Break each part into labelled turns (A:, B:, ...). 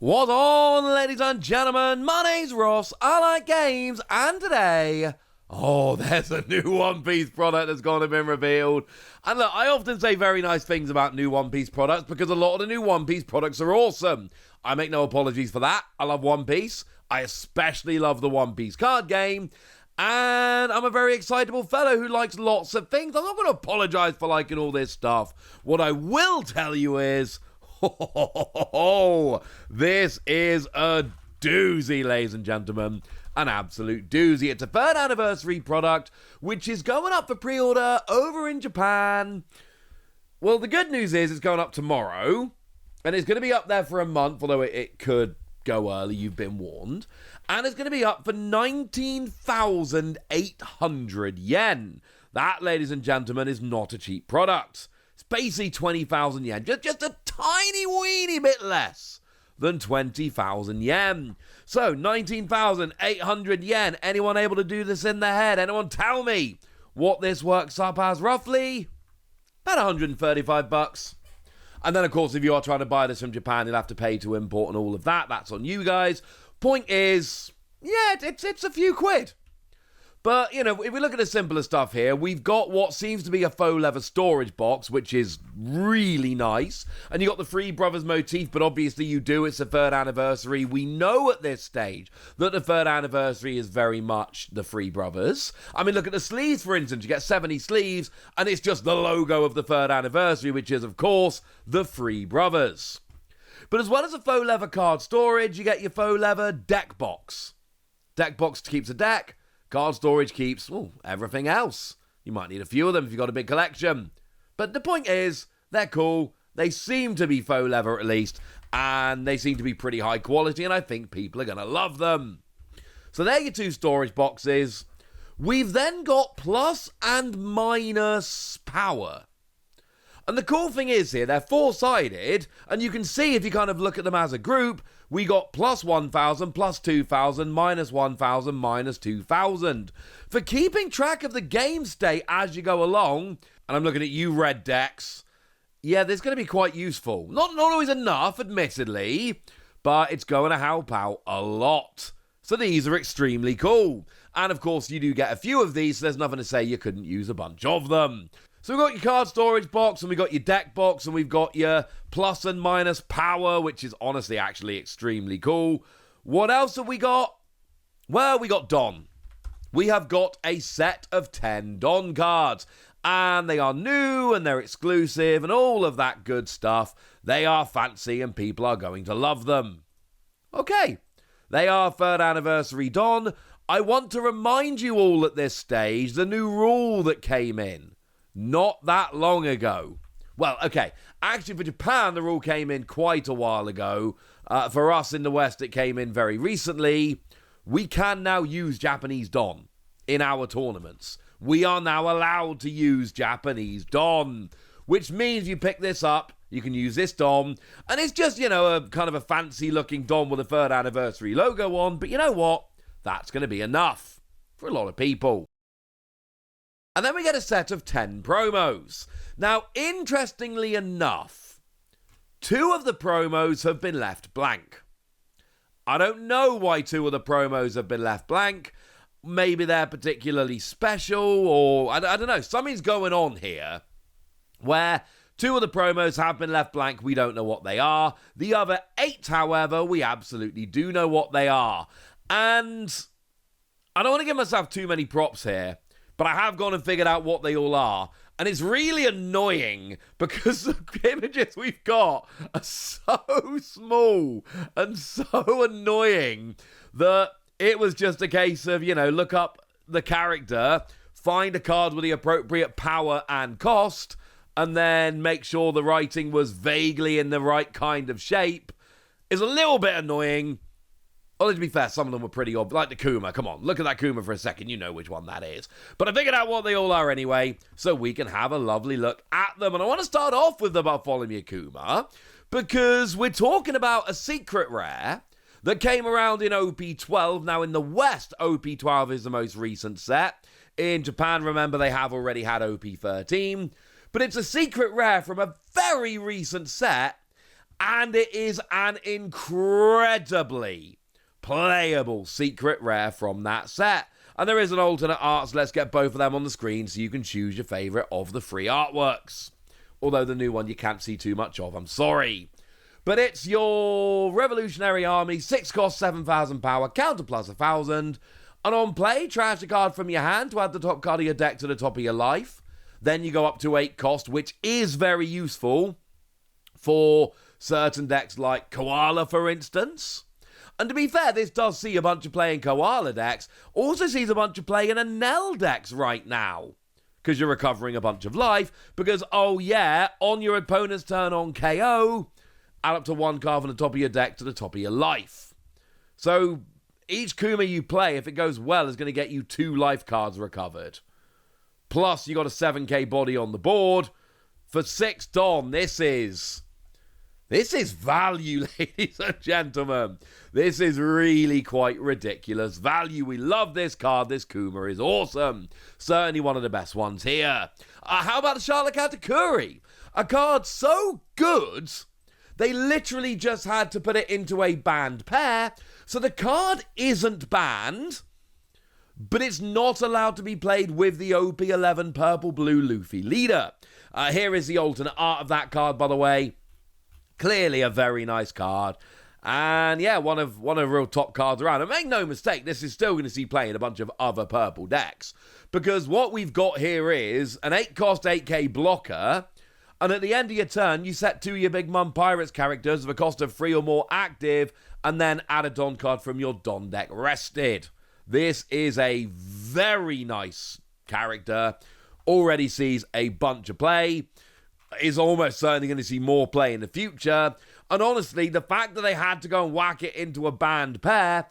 A: What's on, ladies and gentlemen? My name's Ross, I like games, and today, there's a new One Piece product that's gone and been revealed. And look, I often say very nice things about new One Piece products because a lot of the new One Piece products are awesome. I make no apologies for that. I love One Piece. I especially love the One Piece card game. And I'm a very excitable fellow who likes lots of things. I'm not going to apologize for liking all this stuff. What I will tell you is, this is a doozy, ladies and gentlemen. An absolute doozy. It's a third anniversary product, which is going up for pre-order over in Japan. Well, the good news is it's going up tomorrow, and it's going to be up there for a month, although it could go early, you've been warned. And it's going to be up for 19,800 yen. That, ladies and gentlemen, is not a cheap product. It's basically 20,000 yen, just a tiny weeny bit less than 20,000 yen. So, 19,800 yen. Anyone able to do this in their head? Anyone tell me what this works up as roughly? About 135 bucks. And then, of course, if you are trying to buy this from Japan, you'll have to pay to import and all of that. That's on you guys. Point is, yeah, it's a few quid. But, you know, if we look at the simpler stuff here, we've got what seems to be a faux leather storage box, which is really nice. And you got the Three Brothers motif, but obviously you do. It's the third anniversary. We know at this stage that the third anniversary is very much the Three Brothers. I mean, look at the sleeves, for instance. You get 70 sleeves, and it's just the logo of the third anniversary, which is, of course, the Three Brothers. But as well as a faux leather card storage, you get your faux leather deck box. Deck box keeps a deck. Card storage keeps, everything else. You might need a few of them if you've got a big collection. But the point is, they're cool. They seem to be faux leather at least. And they seem to be pretty high quality. And I think people are going to love them. So there are your two storage boxes. We've then got plus and minus power. And the cool thing is here, they're four-sided, and you can see if you kind of look at them as a group, we got plus 1,000, plus 2,000, minus 1,000, minus 2,000. For keeping track of the game state as you go along, and I'm looking at you, red decks, yeah, this is going to be quite useful. Not always enough, admittedly, but it's going to help out a lot. So these are extremely cool. And of course, you do get a few of these, so there's nothing to say you couldn't use a bunch of them. So we've got your card storage box, and we've got your deck box, and we've got your plus and minus power, which is honestly actually extremely cool. What else have we got? Well, we got Don. We have got a set of 10 Don cards, and they are new, and they're exclusive, and all of that good stuff. They are fancy, and people are going to love them. Okay, they are third anniversary Don. I want to remind you all at this stage the new rule that came in. Not that long ago. Well, okay, actually for Japan, the rule came in quite a while ago. For us in the West, it came in very recently. We can now use Japanese Don in our tournaments. We are now allowed to use Japanese Don, which means you pick this up, you can use this Don, and it's just, you know, a kind of a fancy-looking Don with a third anniversary logo on, but you know what? That's going to be enough for a lot of people. And then we get a set of 10 promos. Now, interestingly enough, 2 of the promos have been left blank. I don't know why 2 of the promos have been left blank. Maybe they're particularly special, or I don't know. Something's going on here where 2 of the promos have been left blank. We don't know what they are. The other 8, however, we absolutely do know what they are. And I don't want to give myself too many props here, but I have gone and figured out what they all are. And it's really annoying because the images we've got are so small and so annoying that it was just a case of, you know, look up the character, find a card with the appropriate power and cost, and then make sure the writing was vaguely in the right kind of shape. Is a little bit annoying. Although, to be fair, some of them were pretty obvious. Like the Kuma, come on, look at that Kuma for a second, you know which one that is. But I figured out what they all are anyway, so we can have a lovely look at them. And I want to start off with the Bartholomew Kuma, because we're talking about a secret rare that came around in OP12. Now, in the West, OP12 is the most recent set. In Japan, remember, they have already had OP13. But it's a secret rare from a very recent set, And it is an incredibly playable secret rare from that set. And there is an alternate art, so let's get both of them on the screen so you can choose your favourite of the free artworks. Although the new one you can't see too much of, I'm sorry. But it's your Revolutionary Army, 6 cost, 7,000 power, counter plus 1,000. And on play, trash a card from your hand to add the top card of your deck to the top of your life. Then you go up to 8 cost, which is very useful for certain decks like Koala, for instance. And to be fair, this does see a bunch of play in Koala decks. Also sees a bunch of play in Enel decks right now. Because you're recovering a bunch of life. Because, oh yeah, on your opponent's turn on KO, add up to 1 card from the top of your deck to the top of your life. So each Kuma you play, if it goes well, is going to get you 2 life cards recovered. Plus, you got a 7k body on the board. For 6 Don, this is value, ladies and gentlemen. This is really quite ridiculous value. We love this card. This Kuma is awesome. Certainly one of the best ones here. How about the Charlotte Katakuri? A card so good, they literally just had to put it into a banned pair. So the card isn't banned, but it's not allowed to be played with the OP11 purple-blue Luffy leader. Here is the alternate art of that card, by the way. Clearly a very nice card. And yeah, one of real top cards around. And make no mistake, this is still going to see play in a bunch of other purple decks. Because what we've got here is an 8 cost 8k blocker. And at the end of your turn, you set 2 of your Big Mum Pirates characters of a cost of 3 or more active. And then add a Don card from your Don deck rested. This is a very nice character. Already sees a bunch of play. Is almost certainly going to see more play in the future. And honestly, the fact that they had to go and whack it into a banned pair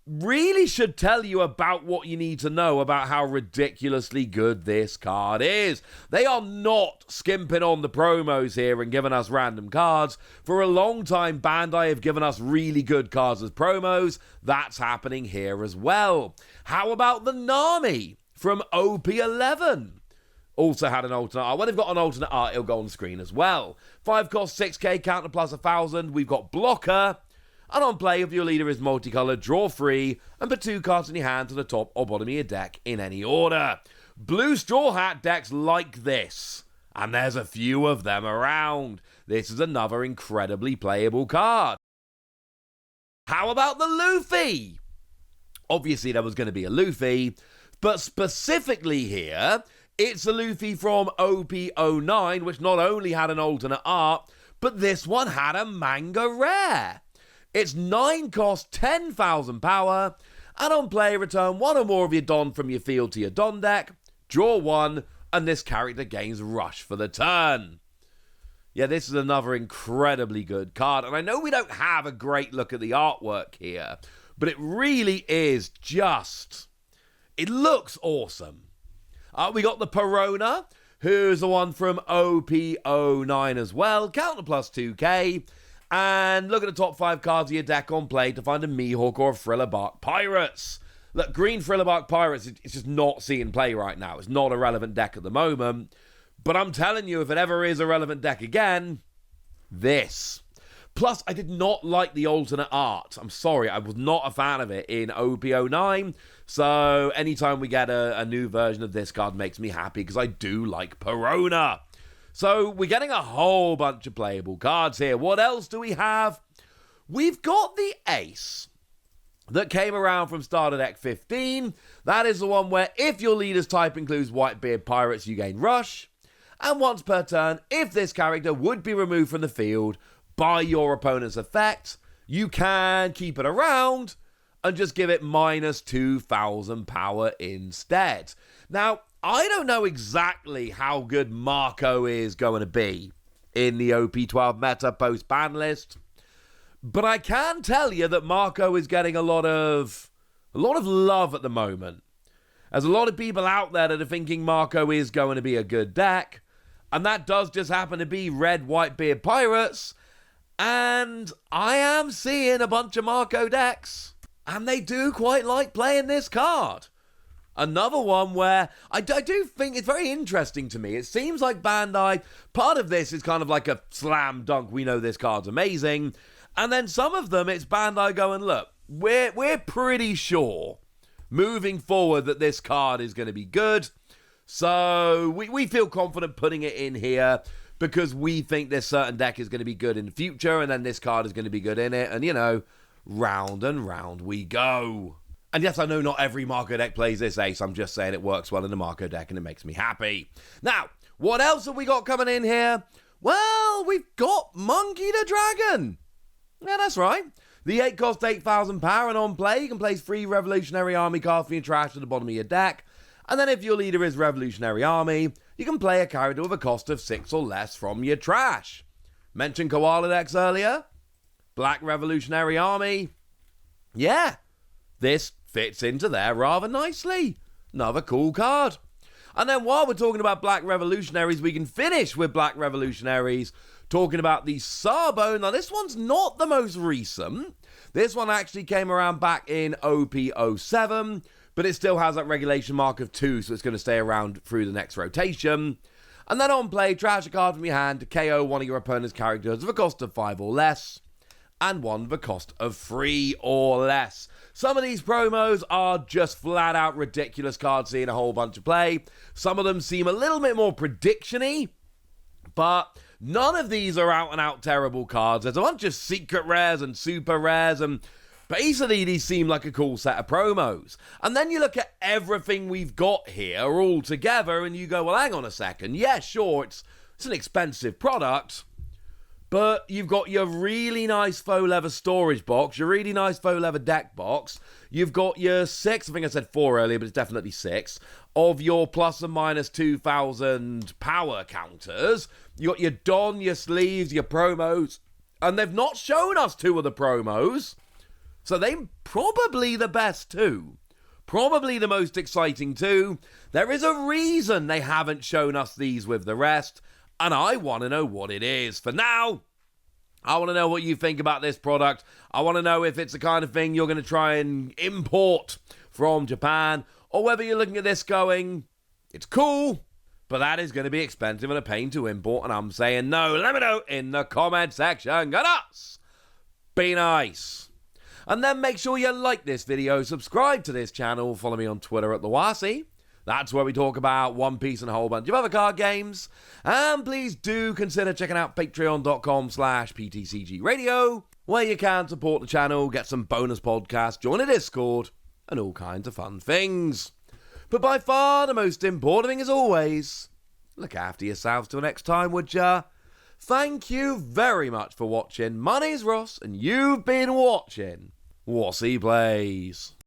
A: really should tell you about what you need to know about how ridiculously good this card is. They are not skimping on the promos here and giving us random cards. For a long time, Bandai have given us really good cards as promos. That's happening here as well. How about the Nami from OP11? Also had an alternate art. When they've got an alternate art, it'll go on the screen as well. 5 cost 6k, counter plus 1,000. We've got blocker. And on play, if your leader is multicolored, draw 3 and put 2 cards in your hand to the top or bottom of your deck in any order. Blue Straw Hat decks like this. And there's a few of them around. This is another incredibly playable card. How about the Luffy? Obviously, there was going to be a Luffy. But specifically here, it's a Luffy from OP09, which not only had an alternate art, but this one had a manga rare. It's 9 cost, 10,000 power, and on play, return 1 or more of your Don from your field to your Don deck, draw 1, and this character gains Rush for the turn. Yeah, this is another incredibly good card, and I know we don't have a great look at the artwork here, but it really is just... it looks awesome. We got the Perona, who's the one from OP09 as well. Counter plus 2k. And look at the top 5 cards of your deck on play to find a Mihawk or a Thriller-Bark Pirates. Look, green Thriller-Bark Pirates, it's just not seeing play right now. It's not a relevant deck at the moment. But I'm telling you, if it ever is a relevant deck again, this. Plus, I did not like the alternate art. I'm sorry, I was not a fan of it in OP09. So anytime we get a new version of this card makes me happy because I do like Perona. So we're getting a whole bunch of playable cards here. What else do we have? We've got the Ace that came around from Starter Deck 15. That is the one where if your leader's type includes Whitebeard Pirates, you gain Rush. And once per turn, if this character would be removed from the field by your opponent's effect, you can keep it around and just give it minus 2,000 power instead. Now, I don't know exactly how good Marco is going to be in the OP12 meta post-ban list, but I can tell you that Marco is getting a lot of love at the moment. There's a lot of people out there that are thinking Marco is going to be a good deck, and that does just happen to be Red Whitebeard Pirates, and I am seeing a bunch of Marco decks, and they do quite like playing this card. Another one where I do think it's very interesting to me. It seems like Bandai, part of this is kind of like a slam dunk, we know this card's amazing. And then some of them, it's Bandai going, look, we're pretty sure moving forward that this card is going to be good. So we feel confident putting it in here because we think this certain deck is going to be good in the future, and then this card is going to be good in it. And, you know, round and round we go. And yes, I know not every Marco deck plays this ace. I'm just saying it works well in the Marco deck and it makes me happy. Now, what else have we got coming in here? Well, we've got Monkey the Dragon. Yeah, that's right. The 8 costs 8,000 power, and on play, you can place 3 Revolutionary Army cards from your trash to the bottom of your deck. And then if your leader is Revolutionary Army, you can play a character with a cost of 6 or less from your trash. Mentioned Koala decks earlier. Black Revolutionary Army. Yeah, this fits into there rather nicely. Another cool card. And then while we're talking about Black Revolutionaries, we can finish with Black Revolutionaries talking about the Sabo. Now, this one's not the most recent. This one actually came around back in OP07, but it still has that regulation mark of 2, so it's going to stay around through the next rotation. And then on play, trash a card from your hand to KO one of your opponent's characters with a cost of 5 or less, and one with a cost of 3 or less. Some of these promos are just flat out ridiculous cards seeing a whole bunch of play. Some of them seem a little bit more prediction-y, but none of these are out and out terrible cards. There's a bunch of secret rares and super rares, and basically these seem like a cool set of promos. And then you look at everything we've got here all together and you go, well, hang on a second. Yeah, sure, it's an expensive product, but you've got your really nice faux leather storage box, your really nice faux leather deck box. You've got your 6, I think I said 4 earlier, but it's definitely 6, of your plus and minus 2,000 power counters. You got your Don, your sleeves, your promos, and they've not shown us 2 of the promos. So they're probably the best 2. Probably the most exciting 2. There is a reason they haven't shown us these with the rest, and I want to know what it is. For now, I want to know what you think about this product. I want to know if it's the kind of thing you're going to try and import from Japan, or whether you're looking at this going, it's cool, but that is going to be expensive and a pain to import, and I'm saying no. Let me know in the comment section. Go nuts! Be nice. And then make sure you like this video, subscribe to this channel, follow me on Twitter at @TheWasi. That's where we talk about One Piece and a whole bunch of other card games. And please do consider checking out patreon.com/PTCG Radio, where you can support the channel, get some bonus podcasts, join a Discord, and all kinds of fun things. But by far the most important thing, as always, look after yourselves till next time, would ya? Thank you very much for watching. My name's Ross, and you've been watching Wasi Plays.